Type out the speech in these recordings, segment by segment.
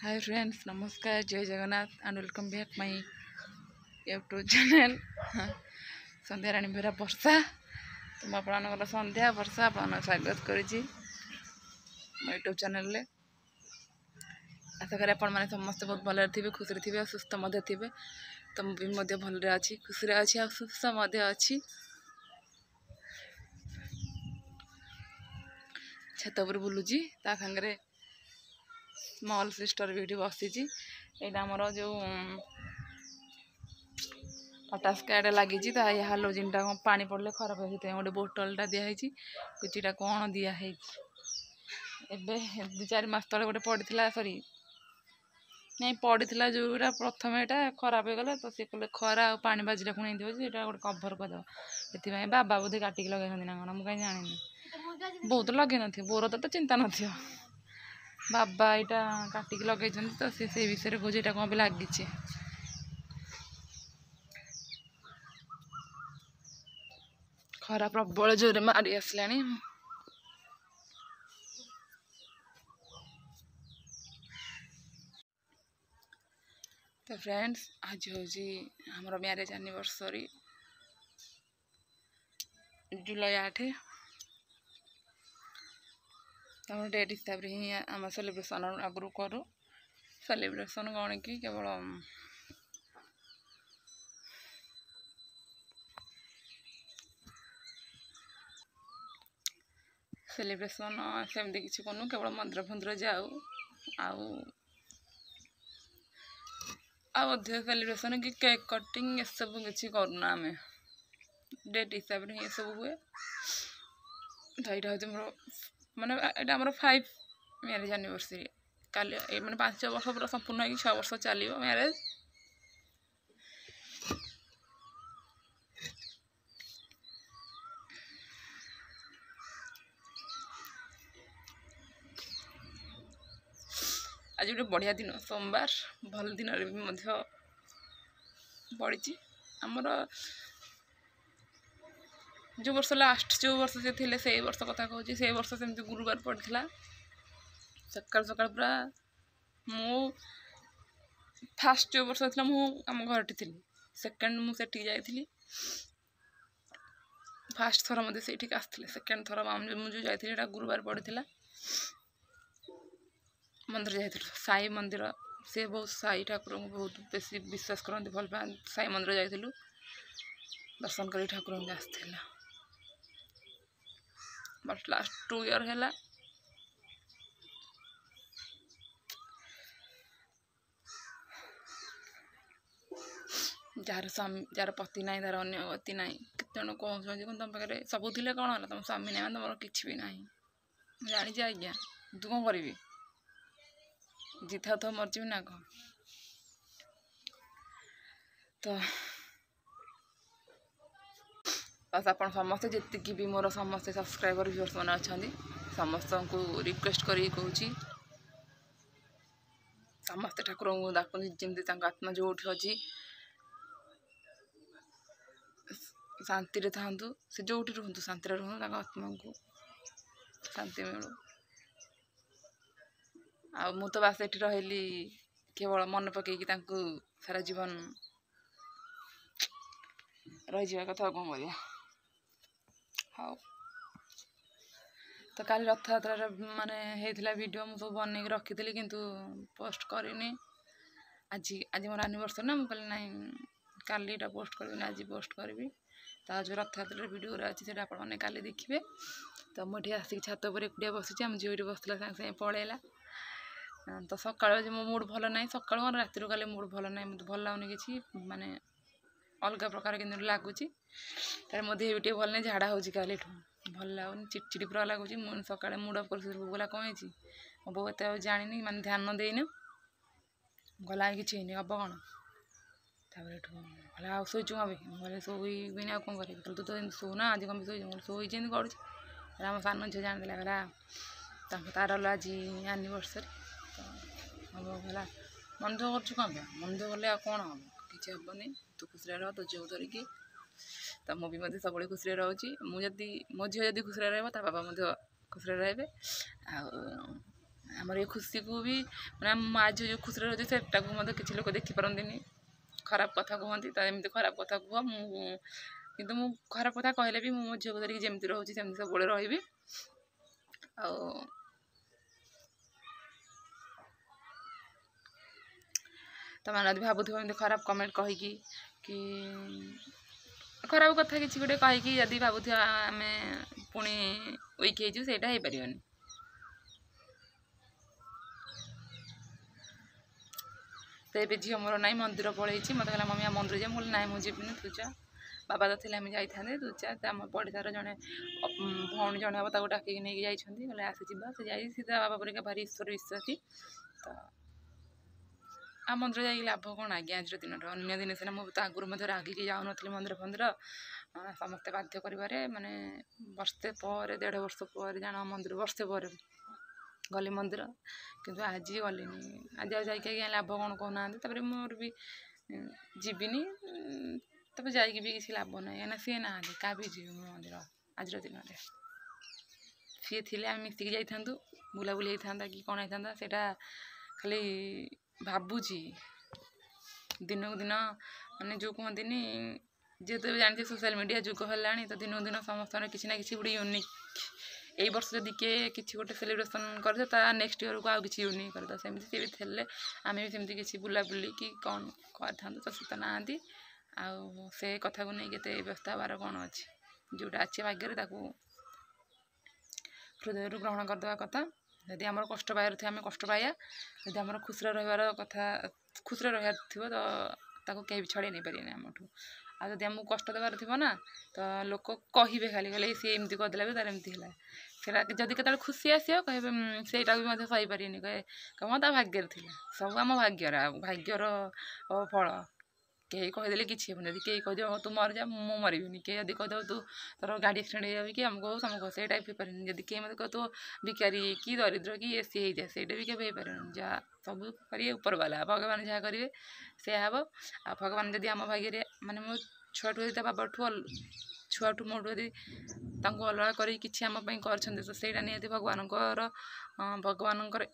हाय friends, नमस्कार, जय Jagannath and welcome back my YouTube channel. Sandhya Rani Bera वर्षा तो मुझे संध्या वर्षा अपन स्वागत करुँची मो यूट्यूब चैनल। आशा करें आपण मैंने समस्त बहुत भल थे, खुशी थे और सुस्थ थे। तो मुझे भल अच्छी खुशी अच्छी और सुस्थ अच्छी। छत पर बुलूची ता सागर स्मॉल सिस्टर भी ये बसी। यहाँ आमर जो पटास कार्ड लगी हालोजिन टा पानी पड़े खराब हो गोटे बोतलटा दिखाई कुचीटा कौन दिखाई एवं 2-4 मास तले गोटे पड़ा सरी नहीं पड़ा जोरा प्रथम यहाँ खराब हो गला। तो सी कहे खरा और पानी बाजिले पुणी गोटे कभर करदे से बाबा बोधे काटिक लगे ना कौन मुझे जानी बहुत लगे न बोर तो चिंता न बाबा यहाँ काटिक लगे तो से विषय कहे यहाँ कौन भी लगी खरा प्रबल जोरे मारी आसला। तो फ्रेंड्स आज हूँ आमर मैरेज एनिवर्सरी जुलाई 8 तम डेट हिसाब से ही आम सेलिब्रेशन आगु करूँ। सेलिब्रेशन कौन कि केवल सेलिब्रेशन सेमती किसी करूँ केवल मंदिर फंदिर जाऊ सेलिब्रेशन कि केक कटिंग ये सब किसी करूना आम डेट हिसाब से ये सब हुए। तो यहाँ हूँ मोर माने यहाँ आम 5 मैरेज एनिवर्सरी काली मैंने 5 वर्ष पूरा संपूर्ण हो 6 वर्ष चलो मैरेज। आज गोटे बढ़िया दिन सोमवार भल दिन भी पड़ी आमर जो वर्ष लास्ट जो वर्ष से थे से वर्ष कथा कहूँ से वर्ष सेमती गुरुवार पड़ा सकाल सकाल पूरा मु फास्ट जो वर्ष था आम घर थी सेकेंड मुझे जाइली फास्ट थर मत से आसते सेकेंड थर मुझे जाइए गुरुवार पड़ा मंदिर जाइए साई मंदिर से बहुत साई ठाकुर को बहुत बेसी विश्वास करते भल पाए साई मंदिर जाइलु दर्शन कर ठाकुर के आसला बट लास्ट 2 इयर है जार स्वामी जार पति ना तार अन्य गति ना केत जन कहते तुम पाखे सब थे कौन है तुम स्वामी ना तुम कि भी ना जानी आज्ञा तू कौन करी जीता तो मरजी ना कह। तो बस आप समस्ते जी भी मोर समस्त सब्सक्राइबर व्यूअर्स मैंने अच्छा समस्त को रिक्वेस्ट करी कहूँ समस्ते ठाकुर को डाकती जमी आत्मा जो अच्छी शांति था से जो रुहतु शांति रुहतु आत्मा को शांति मिलू। आ मु तो बास ये रही केवल मन पकईकि सारा जीवन रही कथा कौन कर। हाँ तो काली रथ यात्रा माने होता वीडियो मुझे सब बनई रखी किंतु पोस्ट करनी आज आज मोर एनिवर्सरी ना मुझे ना कालीटा पोस्ट करी आज पोस्ट करी ता जो रथ यात्रा वीडियो अच्छी से आपने काली देखिए। तो मुझे आसिक छात पर एकुटिया बसी आम झील बसला सागे सागे पलैला। तो सका मो मूड भल ना सका राति काली मूड भल ना मत भल लगुनि कि माने अलग प्रकार कि लगुच तार मो देह भी भल नहीं झाड़ा हो भल लगुनि चिड़चिड़ी पूरा लगुच सका मुड अफ कर गला कौन है मो बो एत जानी माने ध्यान देन गला कि हम कौन तापर आ शोचु अभी बोले शोबी आ कौन करें तू तो शोना आज कम शोची गढ़ आम सान झील जानीला गला तार आज एनिवर्सरी तो हम गला मन दुख कर मन दुख कले कौन हम किसी हेनी तू खुशी रह तो झील धरिकी। तो मुझे सब खुशी रोचे मुझे मो झील जब खुशी रहा बाबा खुशी रे आमर ये खुशी को भी मैंने आज जो खुशी रही से मतलब किसी लोग देखिपारती खराब कथा कहती तो एमती खराब कथा कह किंतु मु खराब कथा कहले भी मो झील को धरिकी जमी रोचे सब रही तो मैंने भावुव एमती खराब कमेंट कहीकि कि खराब कथा किसी गोटे कहीकि जदि भावुव आम पुणी वीक हो पार तो ये झील मोर ना मंदिर पलि मत कहला मम्मी मंदिर जा ना मुझे तू जा बाबा तो थे जाते तू जा आम पड़ीसार जड़े भौणी जड़े हम ताक डाक नहीं जाइए आसे जा से जा बाबा परिका भारी ईश्वर विश्वासी तो आ मंदिर जा लाभ कौन आज्ञा आज दिन अन्य दिन सीना मुझे आगुरी रागिकी जाऊन मंदिर फंदिर समस्ते बाध्य कर माने वर्षे पर 1.5 वर्ष पर जान मंदिर वर्षे पर गली मंदिर किंतु आज गली आज जा लाभ कौन कहना मोर भी जीविनी तब जा किसी लाभ ना कहीं सी ना क्या भी जीव मंदिर आज दिन में सी थे आम मिसिकी जाइथां बुलाबुली होता कि कौन होता से खाली भावुची दिन को दिन माने जो कहती जेहेतु जानते सोशल मीडिया जुग है तो दिन को दिन समस्त किसी ना कि गोटे यूनिक यही वर्ष जदि किए कि गोटे सेलिब्रेसन कर नेक्स्ट ईयर को आउ कि यूनिक कर सेमती सी भी थे आम भी सेमती किसी बुलाबुली कि कौन कर तो सी तो ना से कथा को नहीं के व्यस्त हबार कौन अच्छे जोटा अच्छे भाग्य हृदय ग्रहण करदे कथा जदि आम कष्ट पाइबार थे आम कष्ट पाया जदि आम खुशी रही कथा खुशी रहा तो कहीं भी छड़े नहीं पारे आमठू आदि आमको कष्ट देवार थी ना तो लोक कहे खाली कहले सी एमती करदेला भी तार एमती है जदि केत खुशी आसो कहे सेटा भी सही पारे कहे हाँ भाग्य थी सब आम भाग्यर फल कहीं कहीदे कि हेन जब कहीं कहीदेव तू मर जा मु मरबी कहीं जब कहीदेव तू तोर गाड़ी एक्सीडेंट हो कि आमको समको से टाइप हो पारे जब कहीं मत कह तू भिकारी कि दरिद्र कि ए सी हो जाए से भी केवे हो जहाँ सब करेंगे ऊपर वाला भगवान जहाँ करेंगे से हम आ भगवान जदि आम भाग्य माने मो छुआठू यदि बाबाठू छुआठू मोठू यदि अलग कर तो सहीटा निहती भगवान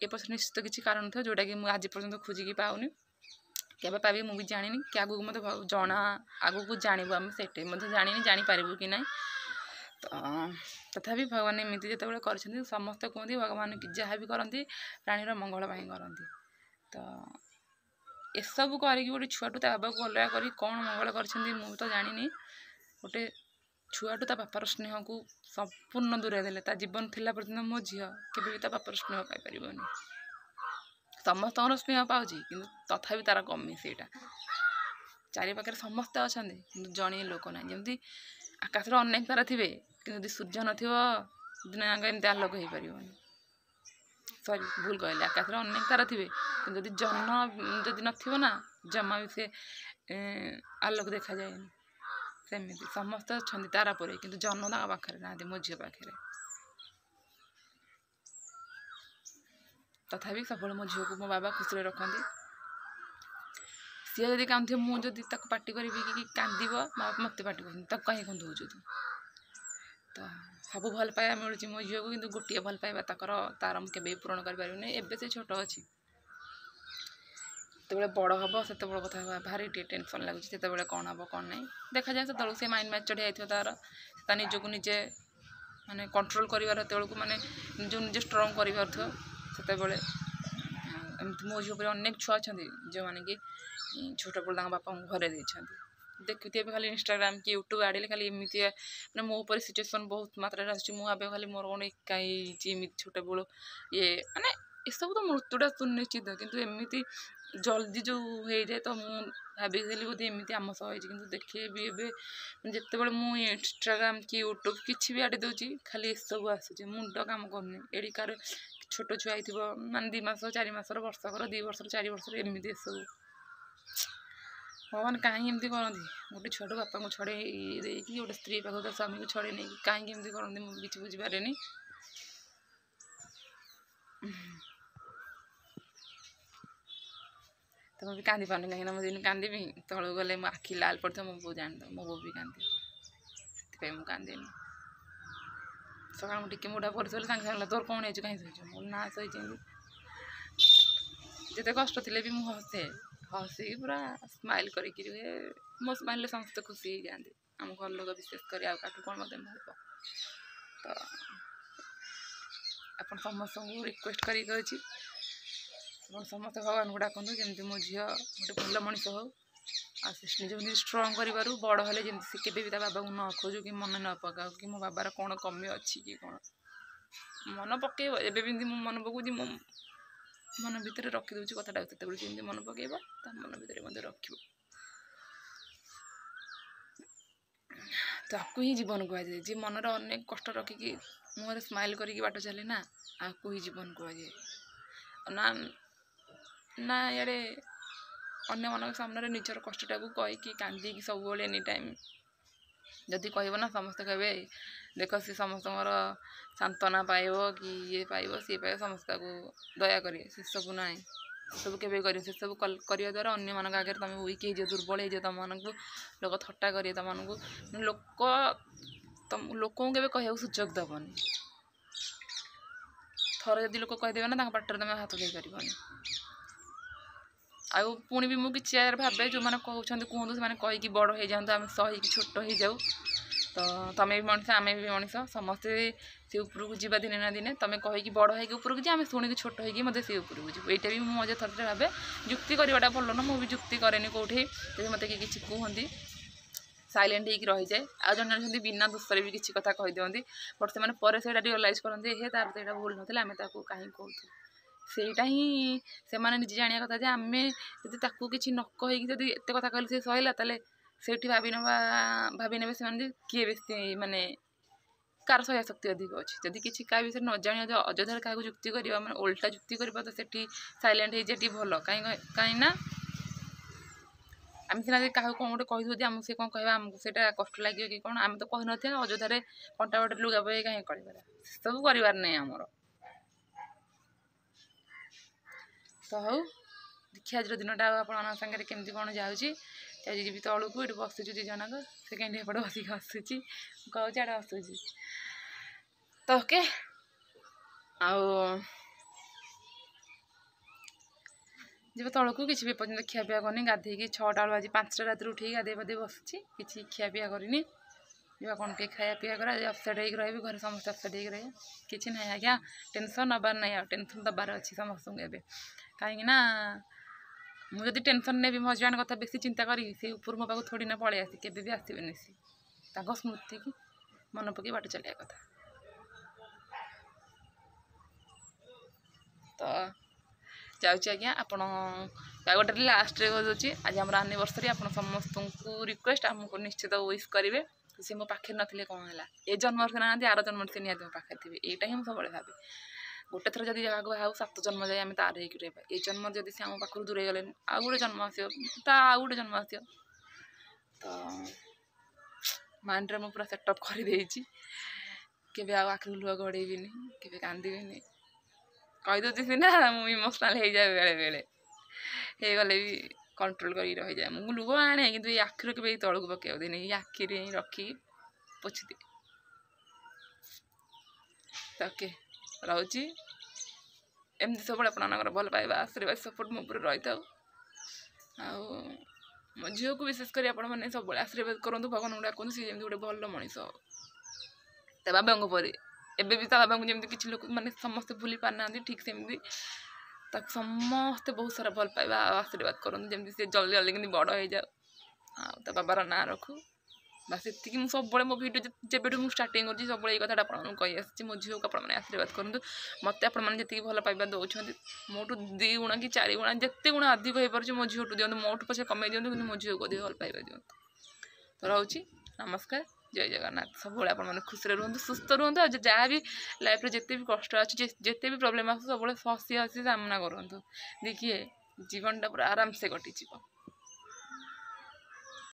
ए पक्ष निश्चित किसी कारण थो जोटा कि आज पर्यंत खोजिकी पाऊनी केवे पाबी मुझे जानी कि आगू मत जना आगू जानू आम से जानी जानीपारू कि ना तो तथापि भगवान एमती जो कर समस्ते कहते भगवान जहाँ भी करती प्राणीर मंगल करती तो एसबू कर गोटे छुआटू बाबा को अलग कर कौन मंगल कर तो जानी गोटे छुआटू बापार स्नेह को संपूर्ण दूरे देले जीवन थिला पर्यंत मो झी के बापार स्नेह पाई समस्त स्नेह पाँच कि तथा तार कमी से चारि पाखे समस्ते अच्छा कि जड़े लोक ना जमी आकाश अनेक तारा थे कि सूर्य दिन एमती आलोक हो पार सरी भूल कहले आकाश अनेक तारा थे कि जन्म जदि ना जमा भी से आलोक देखा जाए सेमती समस्त अच्छा तारा पर कि जन्म पाखे ना मो झी पाखे तथापि सब मो झील को मो बाबा खुशी रखती सी जब कांदे मुझे पार्टी करी कि कांद बाबा मत पार्टी कर कहीं कंदू तू तो सब भल पाइबा मिलूँ मो झील को कि गोटे भल पाइबा तार मुझे पूरण कर एबे से छोट अच्छी जो बड़ हम से कथा भारी टेंशन लगुच कौन हम कौन नहीं देखा जाए से से माइंड मैच्योर हो तार निजक निजे माने कंट्रोल कर माने निज निजे स्ट्रंग कर से मो झील पर अनेक छुआ अच्छा जो मैंने कि छोट बड़ बापा घरे देखते खाली इंस्टाग्राम कि यूट्यूब आड़े खाली एमती मैंने मो पर सिचुएसन बहुत मात्रा मुझे खाली मोर कौन एकाई छोट बड़ ये माने ये सब तो मृत्युटा सुनिश्चित किंतु एमती जल्दी जो हो जाए तो मुझे बोधे एमती आम सह कि देखिए भी एवं जिते बड़े मुझे इंस्टाग्राम कि यूट्यूब किसी भी आड़े दूसरी खाली ये सब आसूँ मुंड काम करनी एड़ी कार छोट छुआ हो मान 2 मास 4 मासर वर्षकर 2 वर्षर 4 वर्षर एमती सब भगवान कहीं एमती करती गोटे छुआ बापा को छड़े देकी गोटे स्त्री पाख स्वामी को छड़े नहीं कहीं एमती करती मुझे किसी बुझीपारे तो मुझे कांदी पानी कहीं मुझे दिन कांदी तलू गले मो आखि लाल पड़ता मो बो जान मो बो भी कांदी से मुझे कांदेनी सका टे मुढ़ा पड़े सागे सागे तोर कौन हो कहीं सही ना सही जिते कष्ट थे भी मुझे हसे हसिकी पूरा स्माइल करी रुहे मो स्माइल समस्त खुशी हो जाते आम घर लोग विशेषकर आठ कौन मत मिल तो आप समस्त को रिक्वेस्ट करी समस्त भगवान को डाकतु जमी मो झी गोटे भल मनीष हो निज स्ट्रंग कर बड़ हेले जमी सी के बाबा को न खोजु कि मन न पकाऊ कि मो बाबार कौन कमी अच्छी कि कौन मन पकेब एवं मो मन पकाऊँ मो मन भितर रखीदे कथाटा से मन पकेब मन भितर रख ताकू ही जीवन कहुए जी मनर अनेक कष्ट रखिकी मुहर स्माइल करके बाट चले ना आपको ही जीवन कहुए ना ना इे अन्य मान सामने निजर कष्टा को कहीकि कांदी सब एनी टाइम जदि कह ना समस्त कहे देख सी समस्त सांत्वना पाइब कि ये पाइब सी पाइब समस्त को दया करें से सब ना सब के से सब करने द्वारा अन्य मान आगे तुम वीक हो दुर्बल हो तुम मानक लोक थट्टा करें तुम मानक लोक लोक कह सुजोग दबनी थर जदि लोक कहीदेवे ना पाटर तुम हाथ दे पार आउ पुणी भी मुझे भावे जो मैंने कहते कहूँ से कहीकि बड़ हो जाऊँ आम सही छोट हो जाऊ तो तुम्हें भी मनीष आम भी मनीष समस्ते से उपरक जावा दिने ना दिने तुम्हें कहीकि बड़ हो उपरक जा आम शुणिक छोट हो मत से उपरक जीव यहाँ भी मुझे थर भावे जुक्ति करवाटा भल ना मुझे जुक्ति कैनि कौटे जब मत कि कहती साइलेंट होकर रही जाए आज जन बिना दोषरे भी किसी कथा कही दिखती बट से रियलाइज करते हे तार तो यहाँ भूल नाला आम कहीं कहूँ सेटा ही से निजे जाना कथा जे आम जब किसी न कहीकि जब एत कथा कहले से सहला ताले से भाभी ने से किए बेसी माने कार सह्य शक्ति अधिक अच्छी जदि किसी क्या विषय न जान अଯୋଧ୍ୟାରେ क्या जुक्ति करवा मैं उल्टा जुक्ति करवा तो सेठी साइलेंट हो भल कहीं आम सीना क्या कौन गोटे कही आमको सी कौन कह आमको से कष्ट लगे कि कौन आम तो कही ना अଯୋଧ୍ୟାରେ कंटा बाटे लुगा पई कहीं कर सब कर नहीं आमर तो हूँ देखिए आज दिनटा आपंगे केमती कौन जाऊँगी आज जी तलू को ये बसुची दी जनक से कहीं एपटे बसिक हसुची कहूँ आड़े हसुची तो ओके जब तलू किसी भी पर्यटन खियापिया करनी गाधे 6टा आज 5टा रात उठे गाधे पाधे बसुची किसी खियापिया करनी जब कौन टे खाया पीया कर अपसेट हो रही घर समस्त अपसेट हो रहे किसी ना आज्ञा टेंशन नबार ना टेंशन दबार अच्छी समस्त को कहीं मुझे टेंशन ने भी मो हजबैंड कथा बेसी चिंता करी से ऊपर मो पाक थोड़ी ना पलि आसी के भी आसबे सी स्मृति की मन पकई बाट चलिया कथा तो जाऊँगी आज्ञा आपण गोटे लास्ट कहे आज आम एनिवर्सरी आप समस्त को रिक्वेस्ट आमको निश्चित विश करेंगे सी मो पाखे नथिले कौन है ये जन्म से ना आर जन्म से निहत मो पाखे थे यहाँ ही सब भावे गोटे थर जब जगह बाहर 7 जन्म जाए आम तार हो ये जन्म जब से आम पाखर दूरे गले आउ गोटे जन्म आसो आउ गोटे जन्म आसो तो माइंड रे पूरा सेटअप कर केवे आखिर लुह गड़ेबी केवे कांदीबी कहीदे सीना मुझे इमोशनाल हो जाए बेले बेले हो गले भी कंट्रोल कर रही जाए मुझे लुह आने कि ये आखिर के तौक पकड़ देनी आखिर ही रखी पोछि दे तो ओके रोची एमती सब आप भल पाइबा आशीर्वाद सपोर्ट मो ऊपर रही था मो झील को विशेषकर आप सब आशीर्वाद करूँ भगवान को डाकूँ सी जमी गोटे भल मनीष ता बाबा पर एबे भी बाबा को जमी किसी लोग मैंने समस्ते भूली पारना ठीक सेमती समस्ते बहुत सारा भल पाइबा आशीर्वाद करूँ जमी से जल्दी जल्दी कि बड़ हो जाओ बाबार ना रखू बस ये मुझे सब मो भिडियो जब मुझे स्टार्टिंग कर सब ये कथा कही आसी मो झील को आपने आशीर्वाद करूँ मत आपड़ी भल पाइबा दौरान मोटू 2 गुणा कि 4 गुणा जिते गुणा अधिक हो पारे मो झील दिखाँ मोटू पचे कमे दिखाँ कि मो झील को भल पाइबा दिखाँ तो रोची नमस्कार जय जगन्नाथ सब आप खुशी रुहतु सुस्थ रुहतु जहाँ भी लाइफ जिते भी कष्ट अच्छे जिते भी प्रोब्लेम आस सब हसी हसी सामना करूँ देखिए जीवन टा पूरा आराम से कटिज।